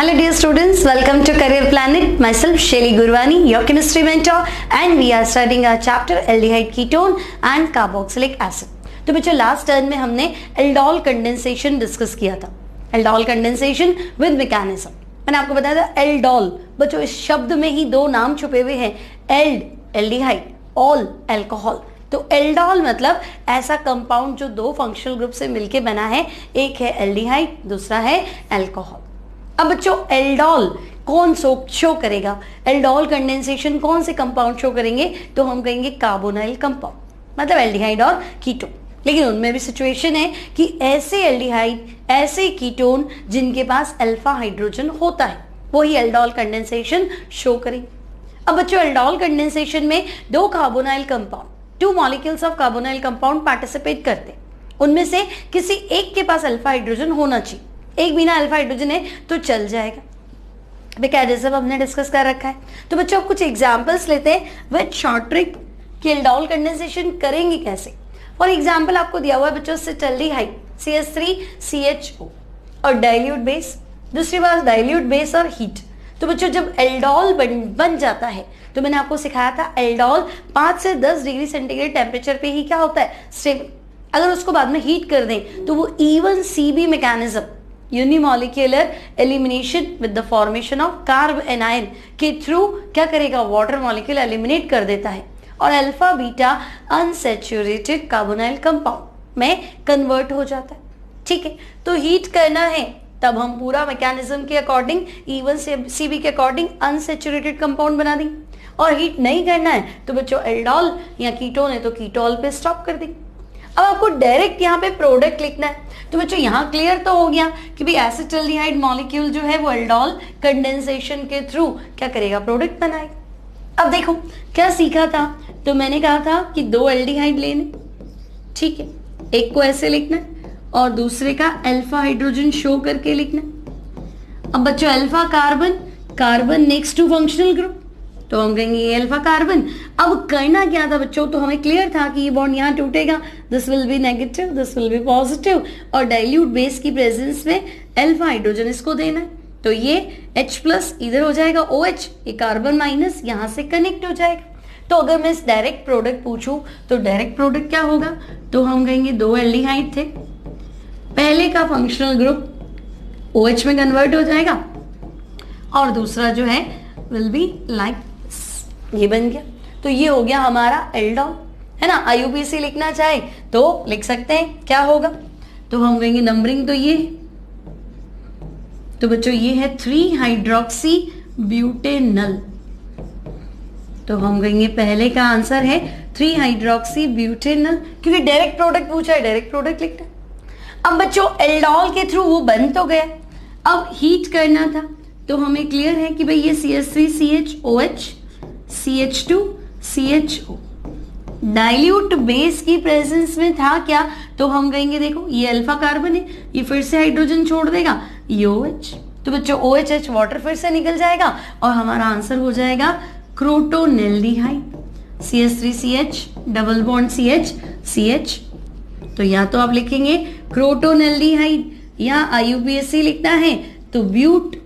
Hello dear students, welcome to Career Planet. Myself Shelly Gurwani, your chemistry mentor, and we are studying our chapter aldehyde ketone and carboxylic acid. तो बच्चों last turn में हमने aldol condensation discuss किया था. Aldol condensation with mechanism. मैंने आपको बताया था एल्डोल. बच्चों इस शब्द में ही दो नाम छुपे हुए हैं, एल्ड एल्डिहाइड, ऑल एल्कोहल. तो एल्डोल मतलब ऐसा कंपाउंड जो दो फंक्शनल ग्रुप से मिलके बना है, एक है एल्डिहाइड, दूसरा है एल्कोहल. अब बच्चों एल्डोल कौन शो करेगा, एल्डोल कंडेंसेशन कौन से कंपाउंड शो करेंगे, तो हम कहेंगे कार्बोनाइल कंपाउंड, मतलब एल्डिहाइड और कीटोन. लेकिन उनमें भी सिचुएशन है कि ऐसे एल्डिहाइड, ऐसे कीटोन जिनके पास अल्फा हाइड्रोजन होता है, वही एल्डोल कंडेंसेशन शो करेंगे. अब बच्चों एल्डोल कंडेंसेशन में दो carbonyl compound, two molecules of carbonyl compound participate करते हैं. उनमें से किसी एक के पास अल्फा हाइड्रोजन होना चाहिए. एक बिना अल्फा हाइड्रोजन है तो चल जाएगा. मैकेनिज्म हमने डिस्कस कर रखा है. तो बच्चों कुछ एग्जांपल्स लेते हैं विद शॉर्ट ट्रिक कि एल्डोल कंडेंसेशन करेंगे कैसे. फॉर एग्जांपल आपको दिया हुआ है बच्चों एसिटाल्डिहाइड CH3CHO और डाइल्यूट बेस, दूसरी बात डाइल्यूट बेस और हीट. तो बच्चों जब एल्डोल बन जाता है तो मैंने आपको सिखाया था एल्डोल 5 से 10 डिग्री सेंटीग्रेड टेम्परेचर पे ही क्या होता है, स्टेबल. अगर उसको बाद में हीट कर दें तो वो even CB mechanism, unimolecular elimination with the formation of carb anion के थ्रू क्या करेगा, वाटर मॉलिक्यूल एलिमिनेट कर देता है और alpha beta unsaturated carbonyl compound में कन्वर्ट हो जाता है. ठीक है, तो हीट करना है तब हम पूरा मैकेनिज्म के अकॉर्डिंग इवन CB के अकॉर्डिंग अनसैचुरेटेड कंपाउंड बना देंगे. और हीट नहीं करना है तो बच्चों एल्डोल या कीटोन है तो कीटोल पे स्टॉप कर देंगे. अब आपको डायरेक्ट यहाँ पे प्रोडक्ट लिखना है. तो बच्चों यहाँ क्लियर तो हो गया कि भाई एसिटाल्डिहाइड मॉलिक्यूल जो है वो एल्डोल कंडेंसेशन के थ्रू क्या करेगा, प्रोडक्ट बनाएगा. अब देखो क्या सीखा था, तो मैंने कहा था कि दो एल्डिहाइड लेने, ठीक है, एक को ऐसे लिखना है और दूसरे का अल्फा हाइड्रोजन शो करके लिखना है. अब बच्चों alpha carbon, carbon next to functional group, तो हम कहेंगे ये अल्फा कार्बन. अब करना क्या था बच्चों, तो हमें क्लियर था कि ये बॉन्ड यहाँ टूटेगा, this will be negative, this will be positive, और डाइल्यूट बेस की प्रेजेंस में अल्फा हाइड्रोजन इसको देना है. तो ये H+ इधर हो जाएगा OH, ये कार्बन माइनस यहाँ से कनेक्ट हो जाएगा. तो अगर मैं इस डायरेक्ट प्रोडक्ट पूछूं तो डायरेक्ट प्रोडक्ट क्या होगा, तो हम कहेंगे दो एल्डिहाइड थे, पहले का फंक्शनल ग्रुप OH में कन्वर्ट हो जाएगा और दूसरा जो है विल बी लाइक ये बन गया. तो ये हो गया हमारा एल्डोल, है ना. IUPAC लिखना चाहे तो लिख सकते हैं, क्या होगा, तो हम कहेंगे नंबरिंग तो ये है. तो बच्चों ये है 3 हाइड्रोक्सी ब्यूटेनल, तो हम कहेंगे पहले का आंसर है 3 हाइड्रोक्सी ब्यूटेनल, क्योंकि डायरेक्ट प्रोडक्ट पूछा है, डायरेक्ट प्रोडक्ट लिखना है. अब बच्चों एल्डोल के थ्रू वो बन तो गया, अब हीट करना था तो हमें क्लियर है कि भाई ये CH3CHOH CH2CHO डाइल्यूट बेस की प्रेजेंस में था क्या, तो हम कहेंगे देखो ये अल्फा कार्बन है, ये फिर से हाइड्रोजन छोड़ देगा, ये OH. तो बच्चों OH वाटर फिर से निकल जाएगा और हमारा आंसर हो जाएगा क्रोटोनेल्डिहाइड CH3CH डबल बॉन्ड CH. तो या तो आप लिखेंगे क्रोटोनेल्डिहाइड या IUPAC लिखना है तो ब्यूट,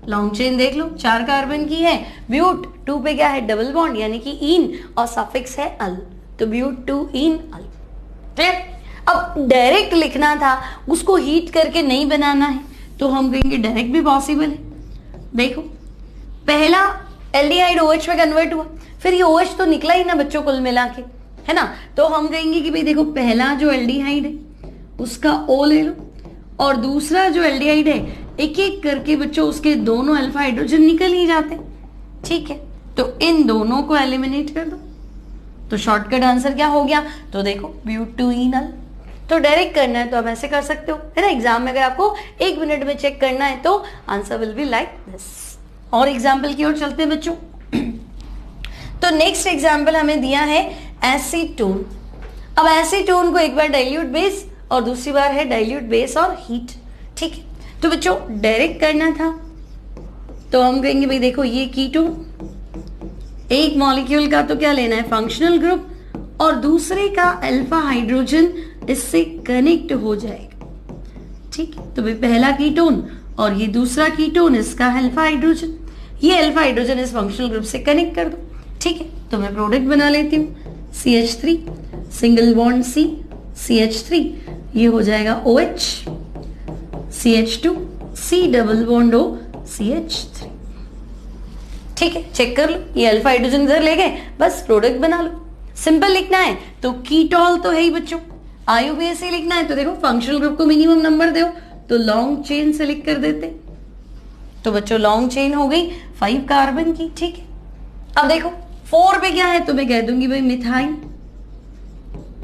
लॉन्ग चेन देख लो 4 कार्बन की है, ब्यूट 2 पे क्या है, डबल बॉन्ड यानी कि इन और सफिक्स है अल, तो ब्यूट 2 इन अल. क्लियर. अब डायरेक्ट लिखना था, उसको हीट करके नहीं बनाना है, तो हम कहेंगे डायरेक्ट भी पॉसिबल है. देखो पहला एल्डिहाइड OH में कन्वर्ट हुआ, फिर ये OH तो निकला ही ना बच्चों कुल मिला के, है ना. तो हम कहेंगे कि भाई देखो पहला जो एल्डिहाइड है उसका O ले लो और दूसरा जो एल्डिहाइड है एक एक करके बच्चों उसके दोनों अल्फा हाइड्रोजन निकल ही जाते, ठीक है. तो इन दोनों को एलिमिनेट कर दो, तो शॉर्टकट आंसर क्या हो गया, तो देखो ब्यूटेनल. तो डायरेक्ट करना है तो आप ऐसे कर सकते हो, है ना. एग्जाम में अगर आपको 1 मिनट में चेक करना है तो answer will be like this. और एग्जाम्पल की ओर चलते हैं बच्चों. तो नेक्स्ट एग्जाम्पल हमें दिया है एसीटोन. अब एसीटोन को एक बार डाइल्यूट बेस और दूसरी बार है डाइल्यूट बेस और हीट, ठीक है. तो बच्चों डायरेक्ट करना था तो हम कहेंगे भाई देखो ये कीटोन, एक मॉलिक्यूल का तो क्या लेना है, फंक्शनल ग्रुप, और दूसरे का अल्फा हाइड्रोजन इससे कनेक्ट हो जाएगा, ठीक है. तो भाई पहला कीटोन और ये दूसरा कीटोन, इसका अल्फा हाइड्रोजन, ये अल्फा हाइड्रोजन इस फंक्शनल ग्रुप से कनेक्ट कर दो। ठीक है, तो मैं प्रोडक्ट बना लेती हूँ, CH3 single bond C, CH3, ये हो जाएगा OH, CH2 C double bond O, CH3। ठीक है, चेक कर लो, ये अल्फा हाइड्रोजन इधर ले गए, बस प्रोडक्ट बना लो। सिंपल लिखना है तो कीटोल तो है ही बच्चों, IUPAC लिखना है तो देखो फंक्शनल ग्रुप को मिनिमम नंबर दो, तो लॉन्ग चेन से लिख कर देते, तो बच्चों लॉन्ग चेन हो गई 5 कार्बन की। ठीक है, अब देखो 4 पे क्या है, तो मैं कह दूंगी भाई मिथाइल,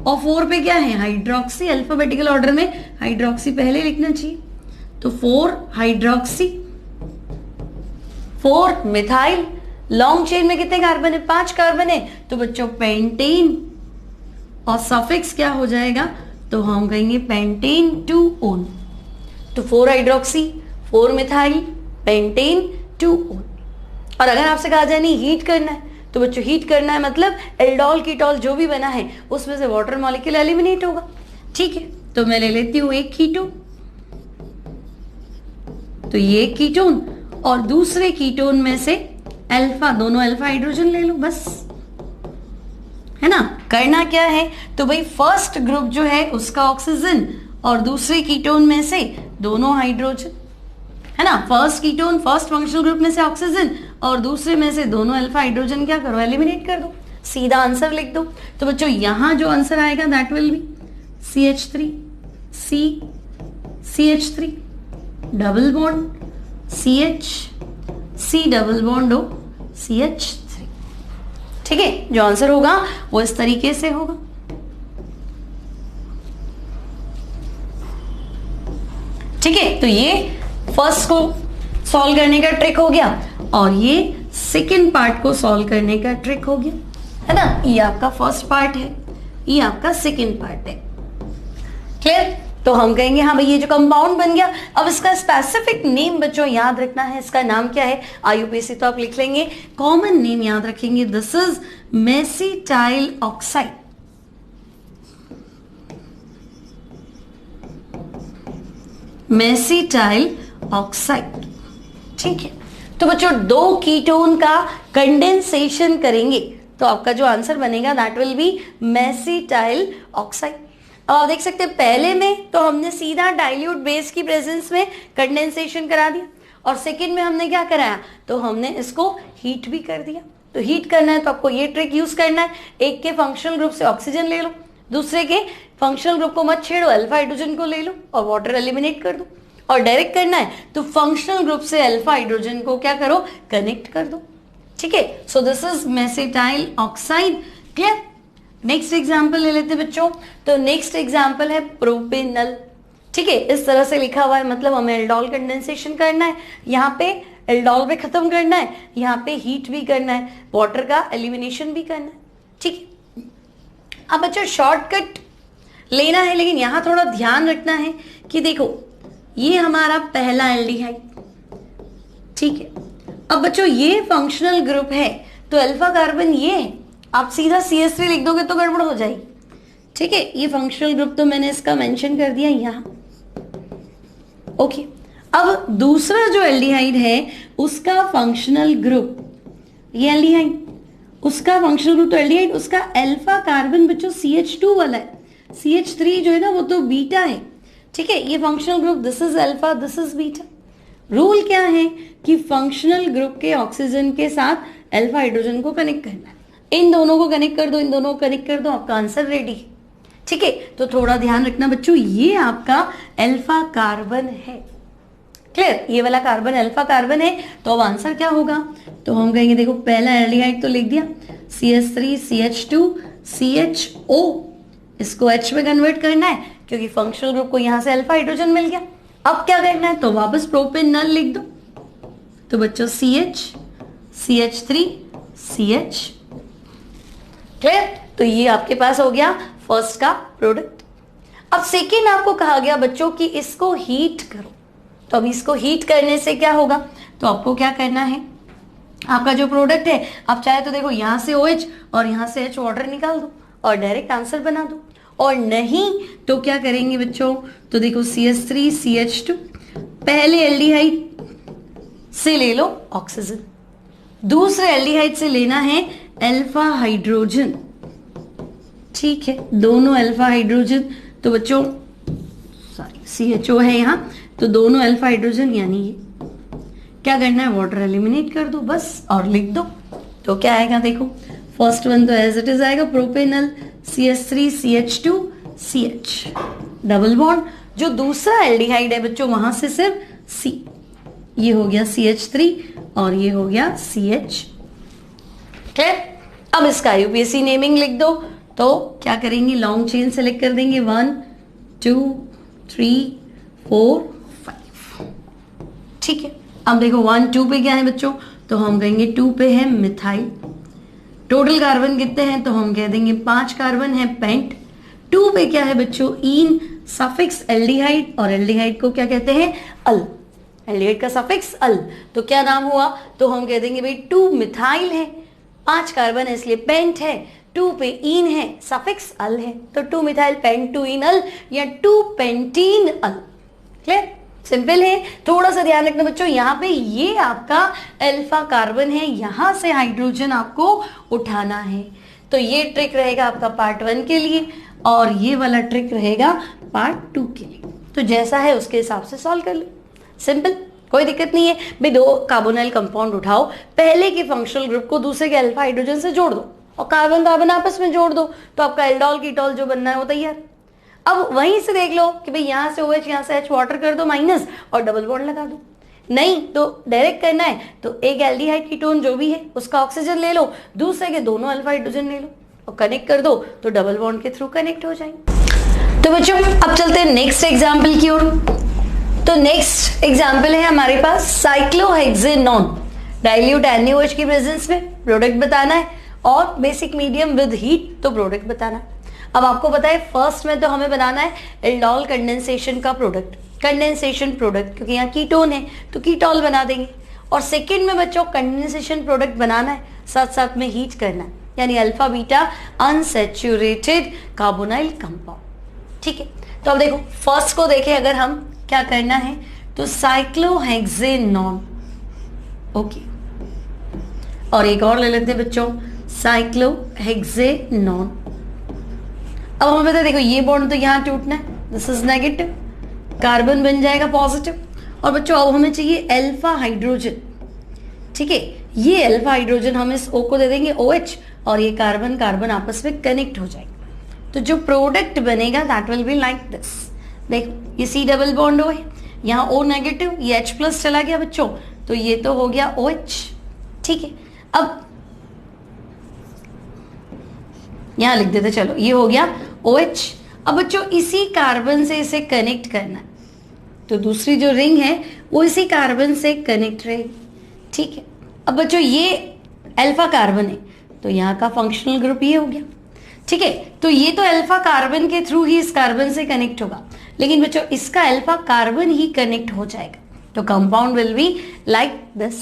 और 4 पे क्या है, हाइड्रोक्सी। अल्फाबेटिकल ऑर्डर में हाइड्रोक्सी पहले लिखना चाहिए, तो 4 हाइड्रोक्सी, 4 मिथाइल। लॉन्ग चेन में कितने कार्बन है, 5 कार्बन है, तो बच्चों पेंटेन, और सफिक्स क्या हो जाएगा, तो हम कहेंगे पेंटेन 2 ओन, तो 4 हाइड्रोक्सी, 4 मिथाइल, पेंटेन 2 ओन। और अगर आपसे कहा जाए नहीं हीट करना है, तो बच्चों हीट करना है मतलब एल्डोल कीटोल जो भी बना है उसमें से वाटर मॉलिक्यूल एलिमिनेट होगा। ठीक है, तो मैं ले लेती हूं एक कीटोन, तो ये कीटोन, और दूसरे कीटोन में से अल्फा, दोनों अल्फा हाइड्रोजन ले लो, बस, है ना। करना क्या है, तो भाई फर्स्ट ग्रुप जो है उसका ऑक्सीजन, और दूसरे कीटोन में से दोनों हाइड्रोजन, है ना। First ketone first functional group में से ऑक्सीजन, और दूसरे में से दोनों अल्फा हाइड्रोजन क्या करो, एलिमिनेट कर दो, सीधा आंसर लिख दो। तो बच्चों यहां जो आंसर आएगा that will be CH3 C, CH3 double bond CH, C double bond O, CH3। ठीक है, जो आंसर होगा वो इस तरीके से होगा। ठीक है, तो ये फर्स्ट को सॉल्व करने का ट्रिक हो गया, और ये सेकेंड पार्ट को सॉल्व करने का ट्रिक हो गया, है ना। ये आपका फर्स्ट पार्ट है, ये आपका सेकेंड पार्ट है। क्लियर, तो हम कहेंगे हाँ भाई ये जो कंपाउंड बन गया, अब इसका स्पेसिफिक नेम बच्चों याद रखना है, इसका नाम क्या है, IUPAC तो आप लिख लेंगे, कॉमन नेम याद रखेंगे, this is mesityl oxide. Mesityl oxide. ठीक है, तो बच्चों 2 कीटोन का कंडेंसेशन करेंगे तो आपका जो आंसर बनेगा that will be mesityl oxide. अब आप देख सकते हैं पहले में तो हमने सीधा डाइल्यूट बेस की प्रेजेंस में कंडेंसेशन करा दिया, और सेकेंड में हमने क्या कराया, तो हमने इसको हीट भी कर दिया। तो हीट करना है तो आपको ये ट्रिक यूज करना है, एक के फंक्शनल ग्रुप से ऑक्सीजन ले लो, दूसरे के फंक्शनल ग्रुप को मत छेड़ो, अल्फा हाइड्रोजन को ले लो और वाटर एलिमिनेट कर दो, और डायरेक्ट करना है तो फंक्शनल ग्रुप से अल्फा हाइड्रोजन को क्या करो, कनेक्ट कर दो। ठीक है, so this is mesityl oxide. Clear, next example ले लेते बच्चों, तो नेक्स्ट एग्जाम्पल है प्रोपेनल। ठीक है, इस तरह से लिखा हुआ है, मतलब हमें एल्डोल कंडेंसेशन करना है, यहाँ पे एल्डोल पे खत्म करना है, यहाँ पे हीट भी करना है, वाटर का एलिमिनेशन भी करना है। ठीक है, अब बच्चों शॉर्टकट लेना है, लेकिन यहाँ थोड़ा ध्यान रखना है कि देखो ये हमारा पहला एल्डिहाइड। ठीक है, अब बच्चों ये फंक्शनल ग्रुप है तो अल्फा कार्बन ये है, आप सीधा CH3 लिख दोगे तो गड़बड़ हो जाएगी। ठीक है, ये फंक्शनल ग्रुप तो मैंने इसका मेंशन कर दिया यहाँ। ओके, अब दूसरा जो एल्डिहाइड है उसका फंक्शनल ग्रुप, ये एल्डिहाइड उसका फंक्शनल ग्रुप तो एल्डिहाइड, उसका अल्फा कार्बन बच्चों CH2 वाला है, CH3 जो है ना वो तो बीटा है। ठीक है, ये functional group this is alpha, this is beta. Rule क्या है कि फंक्शनल ग्रुप के ऑक्सीजन के साथ अल्फा हाइड्रोजन को कनेक्ट करना है, इन दोनों को कनेक्ट कर दो, इन दोनों को कनेक्ट कर दो, आपका आंसर रेडी है। ठीक है, तो थोड़ा ध्यान रखना बच्चों, ये आपका अल्फा कार्बन है। क्लियर, ये वाला कार्बन अल्फा कार्बन है, तो अब आंसर क्या होगा, तो हम कहेंगे देखो पहला एल्डिहाइड तो लिख दिया CH3 CH2 CHO, इसको H में कन्वर्ट करना है क्योंकि फंक्शनल ग्रुप को यहां से अल्फा हाइड्रोजन मिल गया। अब क्या करना है, तो वापस प्रोपेनल लिख दो, तो बच्चों CH CH3 CH। क्लियर, तो ये आपके पास हो गया फर्स्ट का प्रोडक्ट। अब सेकेंड आपको कहा गया बच्चों कि इसको हीट करो, तो अब इसको हीट करने से क्या होगा, तो आपको क्या करना है, आपका जो प्रोडक्ट है आप चाहे तो देखो यहां से OH और यहां से H वाटर निकाल दो और डायरेक्ट आंसर बना दो, और नहीं तो क्या करेंगे बच्चों, तो देखो CH3 CH2 पहले एल्डिहाइड से ले लो ऑक्सीजन, दूसरे एल्डिहाइड से लेना है अल्फा हाइड्रोजन, ठीक है, दोनों अल्फा हाइड्रोजन, तो बच्चों सॉरी CHO है यहाँ, तो दोनों अल्फा हाइड्रोजन, यानी ये क्या करना है, वाटर एलिमिनेट कर दो बस और लिख दो। तो क्या आएगा देखो, फर्स्ट वन तो एज इट इज आएगा propanal CH3 CH2 CH, double bond, जो दूसरा एल्डिहाइड है बच्चों वहां से सिर्फ C, ये हो गया CH3 और ये हो गया CH। क्लियर? अब इसका यूपीएससी नेमिंग लिख दो, तो क्या करेंगे, लॉन्ग चेन सेलेक्ट कर देंगे, 1 2 3 4 5, ठीक है। अब देखो 1 2 पे क्या है बच्चों, तो हम कहेंगे 2 पे है मिथाइल, टोटल कार्बन कितने हैं, तो हम कह देंगे 5 कार्बन है पेंट। 2 पे क्या है बच्चों, इन सफिक्स एल्डिहाइड, और एल्डिहाइड को क्या कहते हैं, अल, एल्डिहाइड का सफिक्स अल, तो क्या नाम हुआ, तो हम कह देंगे भाई 2 मिथाइल है, 5 कार्बन है इसलिए पेंट है, 2 पे इन है, सफिक्स अल है, तो 2 मिथाइल पेंट 2 इनल या 2 पेंटीन अल। क्लियर? सिंपल है। थोड़ा सा ध्यान रखना बच्चों, यहाँ पे ये आपका अल्फा कार्बन है, यहां से हाइड्रोजन आपको उठाना है, तो ये ट्रिक रहेगा आपका पार्ट 1 के लिए और ये वाला ट्रिक रहेगा पार्ट 2 के लिए। तो जैसा है उसके हिसाब से सॉल्व कर लो, सिंपल, कोई दिक्कत नहीं है भाई। 2 कार्बोनाइल कंपाउंड उठाओ, पहले के फंक्शनल ग्रुप को दूसरे के अल्फा हाइड्रोजन से जोड़ दो और कार्बन कार्बन आपस में जोड़ दो, तो आपका एल्डोल कीटोल जो बनना है वो तैयार। अब वहीं से देख लो कि भाई यहाँ से OH, यहाँ से H वाटर कर दो माइनस और डबल बॉन्ड लगा दो, नहीं तो डायरेक्ट करना है तो एक एल्डिहाइड कीटोन जो भी है उसका ऑक्सीजन ले लो, दूसरे के दोनों अल्फा हाइड्रोजन ले लो और कनेक्ट कर दो, तो डबल बॉन्ड के थ्रू कनेक्ट हो जाएंगे। तो बच्चों अब चलते हैं नेक्स्ट एग्जाम्पल की ओर। तो नेक्स्ट एग्जाम्पल है हमारे पास साइक्लोहेक्सेनॉन, डाइल्यूट NaOH की प्रेजेंस में प्रोडक्ट बताना है और बेसिक मीडियम विद हीट, तो प्रोडक्ट बताना है। अब आपको पता है फर्स्ट में तो हमें बनाना है एल्डोल कंडेंसेशन का प्रोडक्ट, कंडेंसेशन प्रोडक्ट, क्योंकि यहाँ कीटोन है तो कीटोल बना देंगे। और सेकंड में बच्चों कंडेंसेशन प्रोडक्ट बनाना है, साथ साथ में हीट करना है, यानी alpha beta unsaturated carbonyl compound, ठीक है। तो अब देखो फर्स्ट को देखें, अगर हम क्या करना है तो साइक्लोहेक्सेनॉन, ओके, और एक और ले लेते हैं बच्चों साइक्लोहेक्सेनॉन। अब हमें पता है देखो ये बॉन्ड तो यहाँ टूटना है, दिस इज नेगेटिव, कार्बन बन जाएगा पॉजिटिव, और बच्चों अब हमें चाहिए अल्फा हाइड्रोजन, ठीक है। ये अल्फा हाइड्रोजन हम इस O को दे देंगे OH और ये कार्बन कार्बन आपस में कनेक्ट हो जाएंगे, तो जो प्रोडक्ट बनेगा that will be like this. देखो ये C डबल बॉन्ड O है, यहाँ O नेगेटिव, ये H प्लस चला गया बच्चों, तो ये तो हो गया OH, ठीक है। अब यहां लिख देते, चलो ये हो गया OH। अब बच्चों इसी कार्बन से इसे कनेक्ट करना है, तो दूसरी जो रिंग है वो इसी कार्बन से कनेक्ट रहेगी, ठीक है। अब बच्चों ये अल्फा कार्बन है, तो यहाँ का फंक्शनल ग्रुप ये हो गया, ठीक है। तो ये तो अल्फा कार्बन के थ्रू ही इस कार्बन से कनेक्ट होगा, लेकिन बच्चों इसका अल्फा कार्बन ही कनेक्ट हो जाएगा, तो compound will be like this.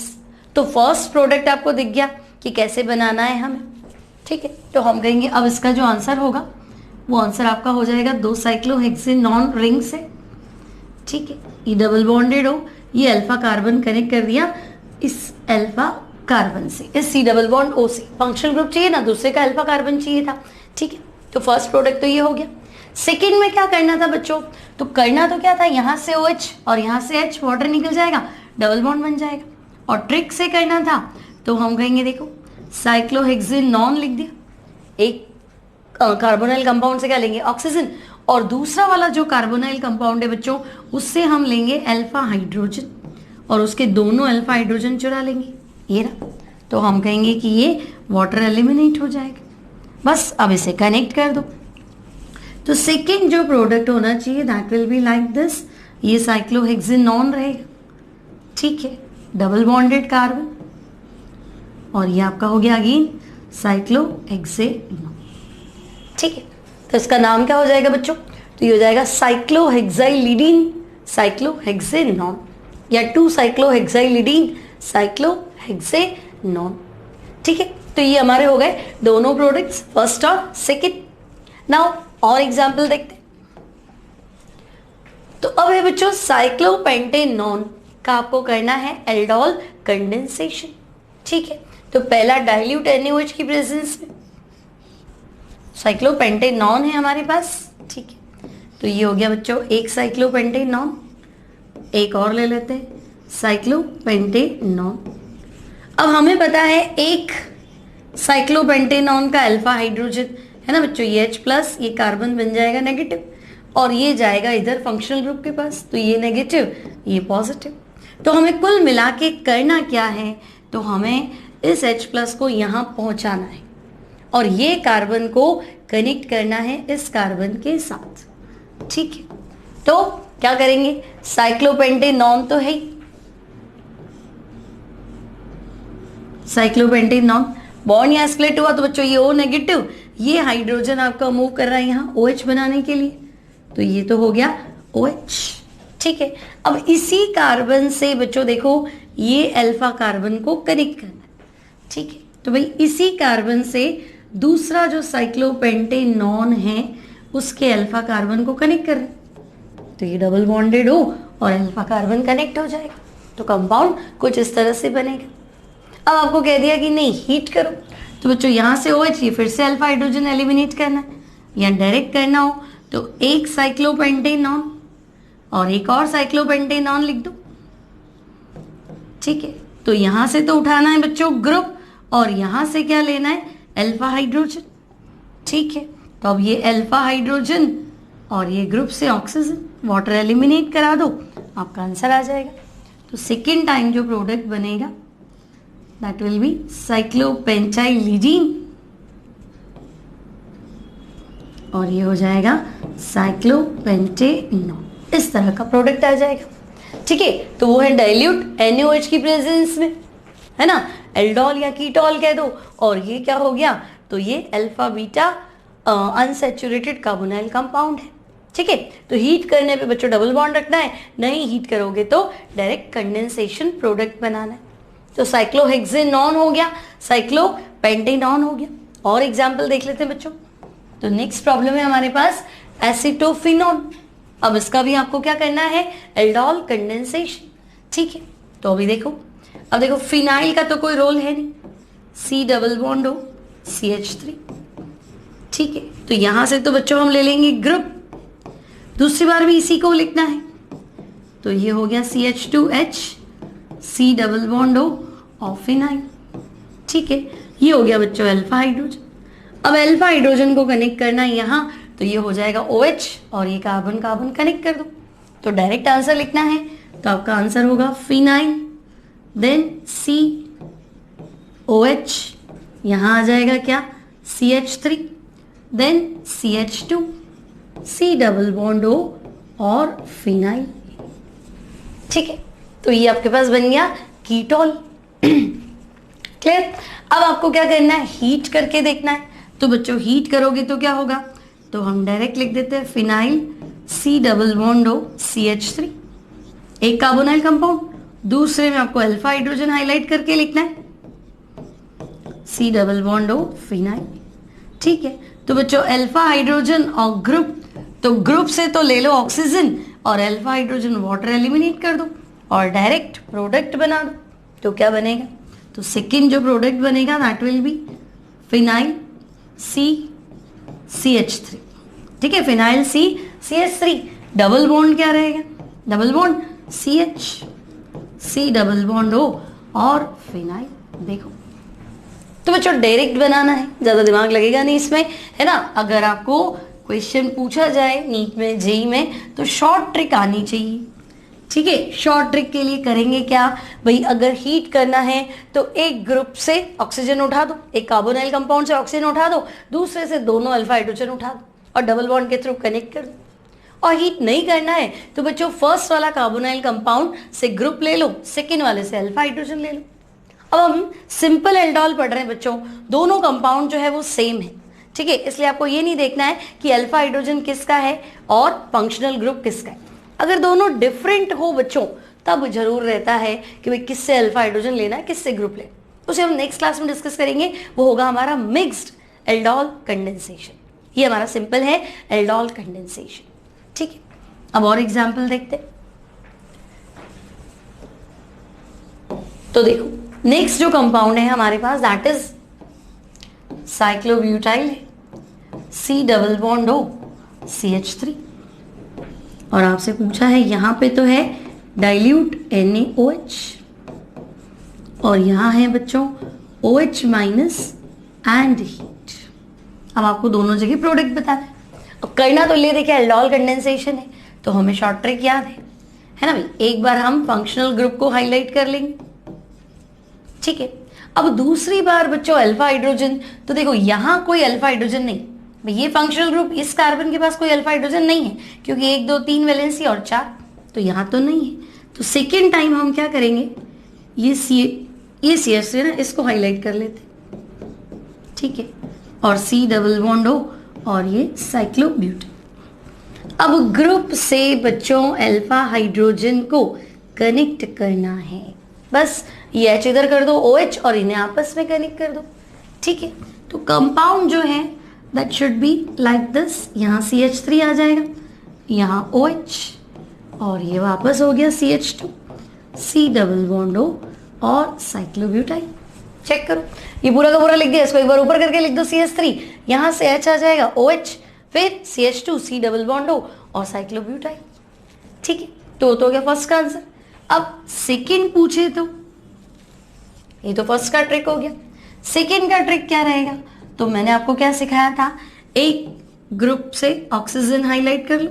तो फर्स्ट प्रोडक्ट आपको दिख गया कि कैसे बनाना है हमें, ठीक है। तो हम कहेंगे अब इसका जो आंसर होगा वो आंसर आपका हो जाएगा 2 साइक्लोहेक्सेनॉन रिंग से, ठीक है। ये डबल बॉन्डेड हो, ये अल्फा कार्बन कनेक्ट कर दिया इस अल्फा कार्बन से, इस C डबल बॉन्ड O से, फंक्शनल ग्रुप चाहिए ना, दूसरे का अल्फा कार्बन चाहिए था, ठीक है। तो फर्स्ट प्रोडक्ट तो ये हो गया। सेकेंड में क्या करना था बच्चों, तो करना तो क्या था, यहाँ से OH और यहाँ से H वाटर निकल जाएगा, डबल बॉन्ड बन जाएगा, और ट्रिक से करना था तो हम कहेंगे देखो साइक्लोहेक्सेनॉन लिख दिया, एक कार्बोनाइल कंपाउंड से क्या लेंगे ऑक्सीजन, और दूसरा वाला जो कार्बोनाइल कंपाउंड है बच्चों उससे हम लेंगे अल्फा हाइड्रोजन और उसके दोनों अल्फा हाइड्रोजन चुरा लेंगे, ये ना, तो हम कहेंगे कि ये वाटर एलिमिनेट हो जाएगा, बस अब इसे कनेक्ट कर दो। तो सेकेंड जो प्रोडक्ट होना चाहिए that will be like this, ये साइक्लोहेक्सेनॉन रहेगा, ठीक है, डबल बॉन्डेड कार्बन, और ये आपका हो गया अगेन साइक्लोहेक्सेनॉन, ठीक है। तो इसका नाम क्या हो जाएगा बच्चों, तो ये हो जाएगा साइक्लोहेक्साइलिडीन साइक्लोहेक्सेनॉन या 2 साइक्लोहेक्साइलिडीन साइक्लोहेक्सेनॉन, ठीक है। तो ये हमारे हो गए दोनों प्रोडक्ट्स, फर्स्ट और सेकेंड। नाउ और एग्जाम्पल देखते हैं। तो अब है बच्चों साइक्लोपेंटेनॉन का आपको करना है एल्डोल कंडेंसेशन। ठीक है, तो पहला डाइल्यूट NaOH की प्रेजेंस में साइक्लोपेंटेनॉन है हमारे पास। ठीक है, तो ये हो गया बच्चों एक साइक्लोपेंटेनॉन, एक और ले लेते हैं साइक्लोपेंटेनॉन। अब हमें पता है एक साइक्लोपेंटेनॉन का अल्फा हाइड्रोजन है ना बच्चों, ये H+, ये कार्बन बन जाएगा नेगेटिव और ये जाएगा इधर फंक्शनल ग्रुप के पास, तो ये नेगेटिव ये पॉजिटिव। तो हमें कुल मिला के करना क्या है, तो हमें इस H+ को यहाँ पहुंचाना है और ये कार्बन को कनेक्ट करना है इस कार्बन के साथ। ठीक है, तो क्या करेंगे, साइक्लोपेंटेनॉन तो है ही, साइक्लोपेंटेनॉन बॉन्ड यहाँ एस्केलेट हुआ तो बच्चों ये O नेगेटिव, ये हाइड्रोजन आपका मूव कर रहा है यहाँ OH बनाने के लिए, तो ये तो हो गया OH। ठीक है, अब इसी कार्बन से बच्चों देखो ये अल्फा कार्बन को कनेक्ट करना है। ठीक है, तो भाई इसी कार्बन से दूसरा जो साइक्लोपेंटेनॉन है उसके अल्फा कार्बन को कनेक्ट करना है, तो ये डबल बॉन्डेड हो और अल्फा कार्बन कनेक्ट हो जाएगा, तो कंपाउंड कुछ इस तरह से बनेगा। अब आपको कह दिया कि नहीं हीट करो, तो बच्चों यहाँ से OH, ये फिर से अल्फा हाइड्रोजन एलिमिनेट करना है, या डायरेक्ट करना हो तो एक साइक्लोपेंटेनॉन और एक और साइक्लोपेंटेनॉन लिख दो। ठीक है, तो यहां से तो उठाना है बच्चों ग्रुप और यहां से क्या लेना है अल्फा हाइड्रोजन। ठीक है, तो अब ये अल्फा हाइड्रोजन और ये ग्रुप से ऑक्सीजन, वाटर एलिमिनेट करा दो, आपका आंसर आ जाएगा। तो सेकेंड टाइम जो प्रोडक्ट बनेगा दैट विल बी साइक्लोपेंटाइलिडीन और ये हो जाएगा साइक्लोपेंटेनॉन, इस तरह का प्रोडक्ट आ जाएगा। ठीक है, तो वो है डाइल्यूट NaOH की प्रेजेंस में, है ना, एल्डोल या कीटोल कह दो, और ये क्या हो गया, तो ये alpha beta unsaturated carbonyl compound है। ठीक है, तो हीट करने पे बच्चों डबल बॉन्ड रखना है, नहीं हीट करोगे तो डायरेक्ट कंडेंसेशन प्रोडक्ट बनाना है। तो साइक्लोहेक्सेनॉन हो गया, साइक्लोपेंटेनॉन हो गया। और एग्जाम्पल देख लेते हैं बच्चों। तो नेक्स्ट प्रॉब्लम है हमारे पास एसिटोफिनॉन। अब इसका भी आपको क्या करना है एल्डोल कंडेंसेशन। ठीक है, तो अभी देखो, अब देखो फिनाइल का तो कोई रोल है नहीं, C डबल बॉन्ड हो CH3। ठीक है, तो यहां से तो बच्चों हम ले लेंगे ग्रुप, दूसरी बार भी इसी को लिखना है, तो ये हो गया CH2H, C डबल बॉन्ड हो और फिनाइल। ठीक है, ये हो गया बच्चों अल्फा हाइड्रोजन। अब अल्फा हाइड्रोजन को कनेक्ट करना है यहाँ, तो ये हो जाएगा OH और ये कार्बन कार्बन कनेक्ट कर दो, तो डायरेक्ट आंसर लिखना है, तो आपका आंसर होगा फिनाइल, देन COH, यहाँ आ जाएगा क्या CH3, then CH2, C double bond O और फिनाइल। ठीक है, तो ये आपके पास बन गया कीटोल। क्लियर। अब आपको क्या करना है हीट करके देखना है, तो बच्चों हीट करोगे तो क्या होगा, तो हम डायरेक्ट लिख देते हैं phenyl C double bond O CH3, एक कार्बोनाइल कंपाउंड, दूसरे में आपको अल्फा हाइड्रोजन हाईलाइट करके लिखना है C double bond O phenyl. ठीक है, तो बच्चों अल्फा हाइड्रोजन और ग्रुप, तो ग्रुप से तो ले लो ऑक्सीजन और अल्फा हाइड्रोजन वाटर एलिमिनेट कर दो और डायरेक्ट प्रोडक्ट बना दो, तो क्या बनेगा, तो सेकेंड जो प्रोडक्ट बनेगा that will be phenyl CH3। ठीक है, फिनाइल CH3, डबल बॉन्ड क्या रहेगा, double bond CH, C double bond O और फिनाइल। देखो, तो बच्चों डायरेक्ट बनाना है, ज्यादा दिमाग लगेगा नहीं इसमें, है ना। अगर आपको क्वेश्चन पूछा जाए नीट में जेई में तो शॉर्ट ट्रिक आनी चाहिए। ठीक है, शॉर्ट ट्रिक के लिए करेंगे क्या भाई, अगर हीट करना है तो एक ग्रुप से ऑक्सीजन उठा दो, एक कार्बोनाइल कंपाउंड से ऑक्सीजन उठा दो, दूसरे से दोनों अल्फा हाइड्रोजन उठा दो और डबल बॉन्ड के थ्रू कनेक्ट कर दो। और हीट नहीं करना है तो बच्चों फर्स्ट वाला कार्बोनाइल कंपाउंड से ग्रुप ले लो, सेकेंड वाले से अल्फा हाइड्रोजन ले लो। अब हम सिंपल एल्डोल पढ़ रहे हैं बच्चों, दोनों कंपाउंड जो है वो सेम है। ठीक है, इसलिए आपको ये नहीं देखना है कि अल्फा हाइड्रोजन किसका है और फंक्शनल ग्रुप किसका है। अगर दोनों डिफरेंट हो बच्चों तब जरूर रहता है कि भाई किससे अल्फा हाइड्रोजन लेना है, किससे ग्रुप लेना, उसे हम नेक्स्ट क्लास में डिस्कस करेंगे। वो होगा हमारा मिक्स्ड एल्डोल कंडेंसेशन। ये हमारा सिंपल है एल्डोल कंडेंसेशन। ठीक है, अब और एग्जाम्पल देखते। तो देखो नेक्स्ट जो कंपाउंड है हमारे पास दैट इज साइक्लोब्यूटाइल है, C double bond O CH3। और आपसे पूछा है यहां पे तो है डाइल्यूट NaOH और यहां है बच्चों OH माइनस एंड हीट। अब आपको दोनों जगह प्रोडक्ट बताना है। अब करना तो ले देखिए एल्डोल कंडेंसेशन है, तो हमें शॉर्ट ट्रिक याद है ना भाई। एक बार हम फंक्शनल ग्रुप को हाईलाइट कर लेंगे, ठीक है। अब दूसरी बार बच्चों अल्फा हाइड्रोजन, तो देखो यहां कोई अल्फा हाइड्रोजन नहीं भाई, ये फंक्शनल ग्रुप इस कार्बन के पास कोई अल्फा हाइड्रोजन नहीं है क्योंकि 1 2 3 वैलेंसी और 4, तो यहां तो नहीं है। तो सेकेंड टाइम हम क्या करेंगे, ये CH3 ना इसको हाईलाइट कर लेते, ठीक है, और C डबल बॉन्ड O और ये साइक्लोब्यूटेन। अब ग्रुप से बच्चों अल्फा हाइड्रोजन को कनेक्ट करना है, बस ये H इधर कर दो OH और इन्हें आपस में कनेक्ट कर दो, ठीक है। तो कंपाउंड जो है that should be like this, यहाँ CH3 आ जाएगा, यहाँ OH और ये वापस हो गया CH2, C double bond O और साइक्लोब्यूटाइल। चेक करो ये पूरा का पूरा लिख दिया, इसको एक बार ऊपर करके लिख दो CH3, यहाँ से H आ जाएगा OH, फिर CH2 C double bond O और साइक्लोब्यूटाइल, ठीक है। तो हो गया फर्स्ट का आंसर। अब सेकेंड पूछे तो ये तो फर्स्ट का ट्रिक हो गया। सेकेंड का ट्रिक क्या रहेगा, तो मैंने आपको क्या सिखाया था, एक ग्रुप से ऑक्सीजन हाईलाइट कर लो,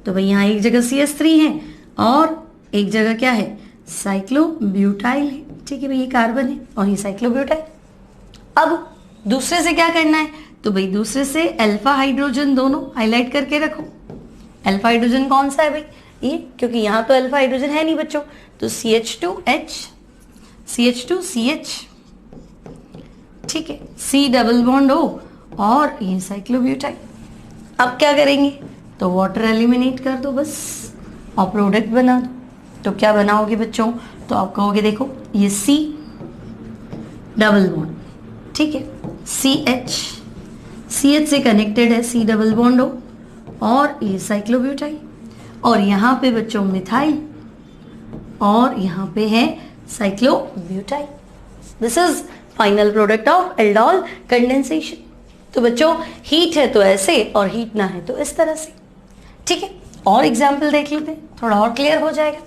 तो भाई यहाँ एक जगह CH3 है और एक जगह क्या है साइक्लोब्यूटाइल है, ठीक है भाई, ये कार्बन है और ये साइक्लोब्यूटाइल। अब दूसरे से क्या करना है, तो भाई दूसरे से अल्फा हाइड्रोजन दोनों हाईलाइट करके रखो। अल्फा हाइड्रोजन कौन सा है भाई, ये, क्योंकि यहाँ तो अल्फा हाइड्रोजन है नहीं बच्चों, तो CH2H CH2CH, ठीक है, C डबल बॉन्ड O और ये साइक्लोब्यूटाइल। अब क्या करेंगे, तो वाटर एलिमिनेट कर दो बस और प्रोडक्ट बना दो। तो क्या बनाओगे बच्चों, तो आप कहोगे देखो ये C डबल बॉन्ड, ठीक है, CH से कनेक्टेड है C डबल बॉन्ड O और ये साइक्लोब्यूटाइल, और यहाँ पे बच्चों मिथाइल और यहाँ पे है साइक्लोब्यूटाइल। This is final product of aldol condensation. तो बच्चों हीट है तो ऐसे और हीट ना है तो इस तरह से, ठीक है। और एग्जाम्पल देख लेते हैं, थोड़ा और क्लियर हो जाएगा।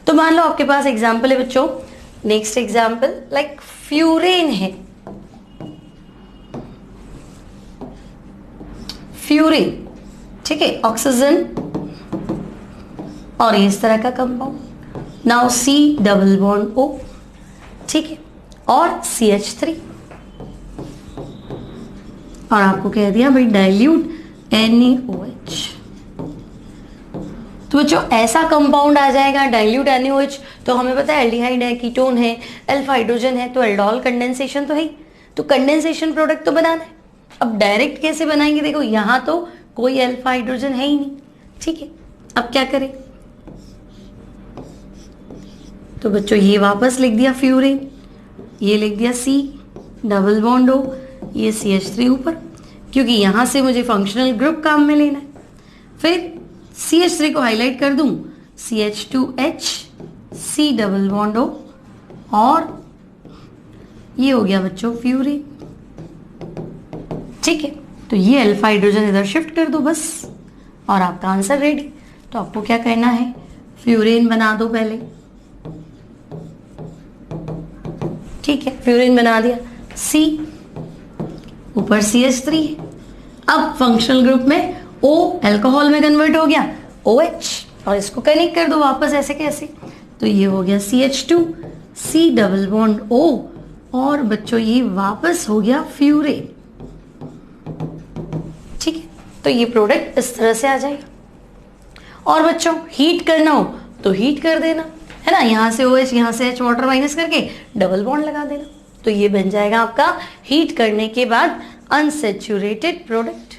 तो मान लो आपके पास एग्जाम्पल है बच्चों, नेक्स्ट एग्जाम्पल लाइक फ्यूरेन है, फ्यूरेन, ठीक है, ऑक्सीजन और इस तरह का compound, now C double bond O, ठीक है, और CH3, और आपको कह दिया भाई डाइल्यूट NaOH। तो बच्चों ऐसा कंपाउंड आ जाएगा डाइल्यूट NaOH, तो हमें पता है एल्डिहाइड है, कीटोन है, अल्फा हाइड्रोजन है, तो एल्डोल कंडेंसेशन तो है ही, तो कंडेंसेशन प्रोडक्ट तो बनाना है। अब डायरेक्ट कैसे बनाएंगे, देखो यहां तो कोई अल्फा हाइड्रोजन है ही नहीं, ठीक है। अब क्या करें, तो बच्चों ये वापस लिख दिया फ्यूरेन, ये लिख दिया C डबल बॉन्ड O, ये CH3 ऊपर, क्योंकि यहां से मुझे फंक्शनल ग्रुप काम में लेना है। फिर CH3 को हाईलाइट कर दूं, CH2H C double bond O और ये हो गया बच्चों फ्यूरेन, ठीक है। तो ये अल्फा हाइड्रोजन इधर शिफ्ट कर दो बस और आपका आंसर रेडी। तो आपको क्या करना है, फ्यूरेन बना दो पहले, ठीक है, फ्यूरेन बना दिया, C ऊपर CH3 है। अब फंक्शनल ग्रुप में O अल्कोहल में कन्वर्ट हो गया OH, और इसको कनेक्ट कर दो वापस ऐसे कैसे, तो ये हो गया CH2 C double bond O और बच्चों ये वापस हो गया फ्यूरेन, ठीक है। तो ये प्रोडक्ट इस तरह से आ जाएगा। और बच्चों हीट करना हो तो हीट कर देना, है ना, यहां से OH यहां से H वाटर माइनस करके डबल बॉन्ड लगा देना, तो ये बन जाएगा आपका हीट करने के बाद अनसैचुरेटेड प्रोडक्ट।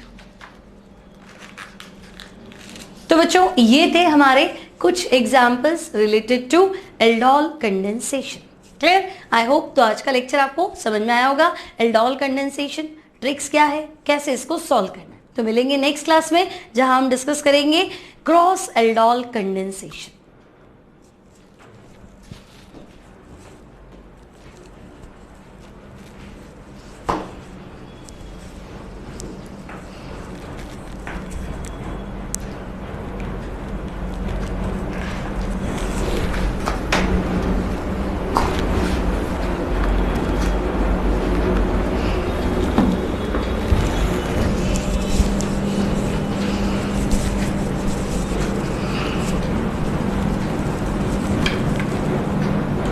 तो बच्चों ये थे हमारे कुछ examples related to aldol condensation. Clear, I hope तो आज का लेक्चर आपको समझ में आया होगा। एल्डोल कंडेंसेशन ट्रिक्स क्या है, कैसे इसको सॉल्व करना है। तो मिलेंगे नेक्स्ट क्लास में, जहां हम डिस्कस करेंगे क्रॉस एल्डोल कंडेंसेशन।